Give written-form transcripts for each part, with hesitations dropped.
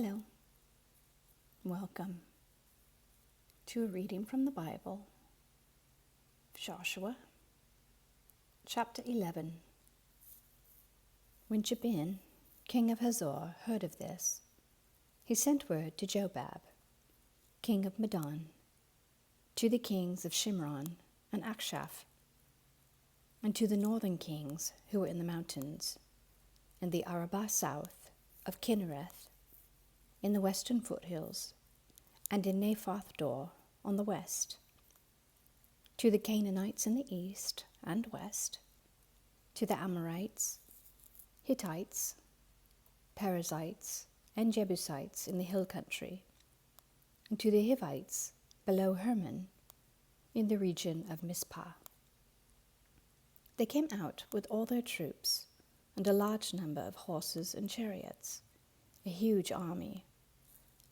Hello, welcome to a reading from the Bible, Joshua, chapter 11. When Jabin, king of Hazor, heard of this, he sent word to Jobab, king of Madon, to the kings of Shimron and Akshaph, and to the northern kings who were in the mountains, in the Arabah south of Kinnereth, in the western foothills, and in Naphoth Dor on the west, to the Canaanites in the east and west, to the Amorites, Hittites, Perizzites, and Jebusites in the hill country, and to the Hivites below Hermon in the region of Mizpah. They came out with all their troops and a large number of horses and chariots, a huge army,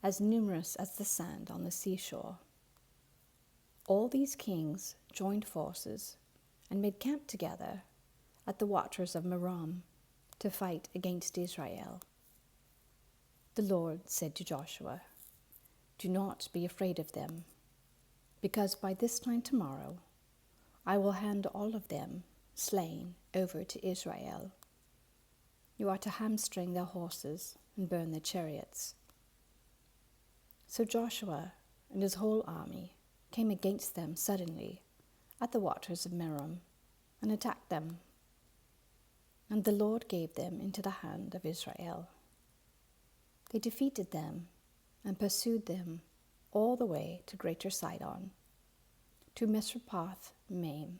as numerous as the sand on the seashore. All these kings joined forces and made camp together at the waters of Merom to fight against Israel. The Lord said to Joshua, "Do not be afraid of them, because by this time tomorrow I will hand all of them slain over to Israel. You are to hamstring their horses and burn their chariots." So Joshua and his whole army came against them suddenly at the waters of Merom and attacked them. And the Lord gave them into the hand of Israel. They defeated them and pursued them all the way to Greater Sidon, to Misrephoth Maim,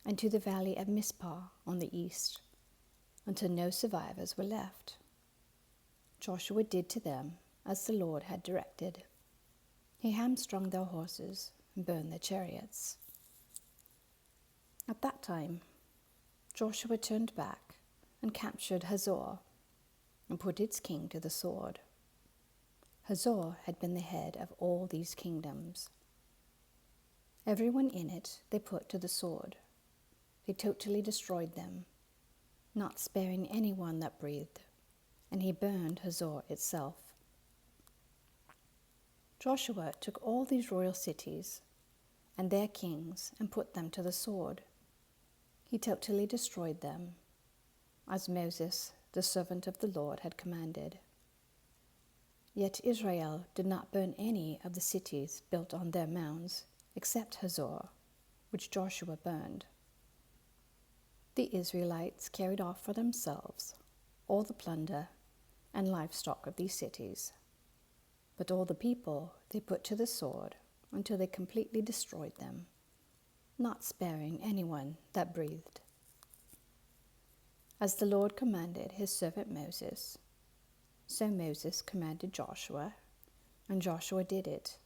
and to the valley of Mizpah on the east, until no survivors were left. Joshua did to them as the Lord had directed. He hamstrung their horses and burned their chariots. At that time, Joshua turned back and captured Hazor and put its king to the sword. Hazor had been the head of all these kingdoms. Everyone in it they put to the sword. They totally destroyed them, not sparing anyone that breathed, and he burned Hazor itself. Joshua took all these royal cities and their kings and put them to the sword. He totally destroyed them, as Moses, the servant of the Lord, had commanded. Yet Israel did not burn any of the cities built on their mounds, except Hazor, which Joshua burned. The Israelites carried off for themselves all the plunder and livestock of these cities, but all the people they put to the sword until they completely destroyed them, not sparing anyone that breathed. As the Lord commanded his servant Moses, so Moses commanded Joshua, and Joshua did it.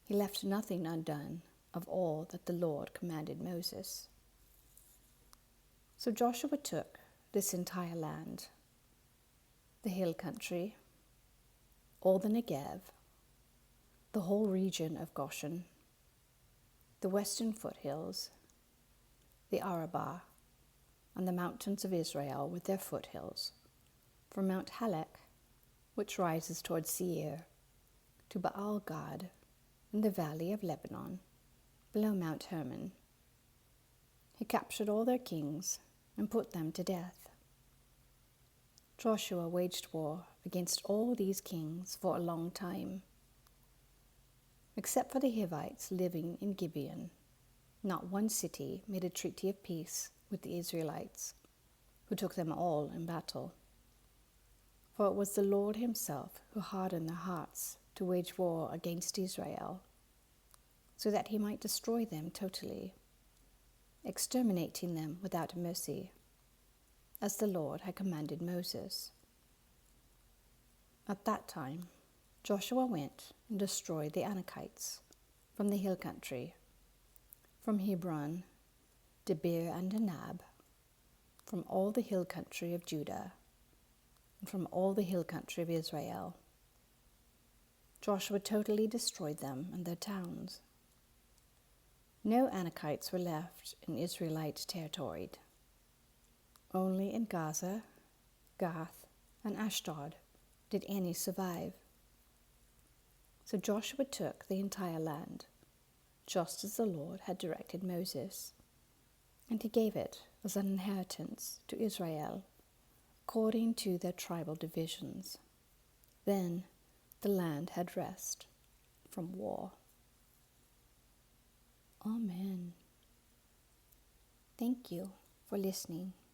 He left nothing undone of all that the Lord commanded Moses. So Joshua took this entire land, the hill country, all the Negev, the whole region of Goshen, the western foothills, the Arabah, and the mountains of Israel with their foothills, from Mount Halak, which rises towards Seir, to Baal-Gad in the valley of Lebanon, below Mount Hermon. He captured all their kings and put them to death. Joshua waged war against all these kings for a long time. Except for the Hivites living in Gibeon, not one city made a treaty of peace with the Israelites, who took them all in battle. For it was the Lord himself who hardened their hearts to wage war against Israel, so that he might destroy them totally, exterminating them without mercy, as the Lord had commanded Moses. At that time, Joshua went and destroyed the Anakites from the hill country, from Hebron, Debir and Anab, from all the hill country of Judah, and from all the hill country of Israel. Joshua totally destroyed them and their towns. No Anakites were left in Israelite territory. Only in Gaza, Gath, and Ashdod did any survive. So Joshua took the entire land, just as the Lord had directed Moses, and he gave it as an inheritance to Israel, according to their tribal divisions. Then the land had rest from war. Amen. Thank you for listening.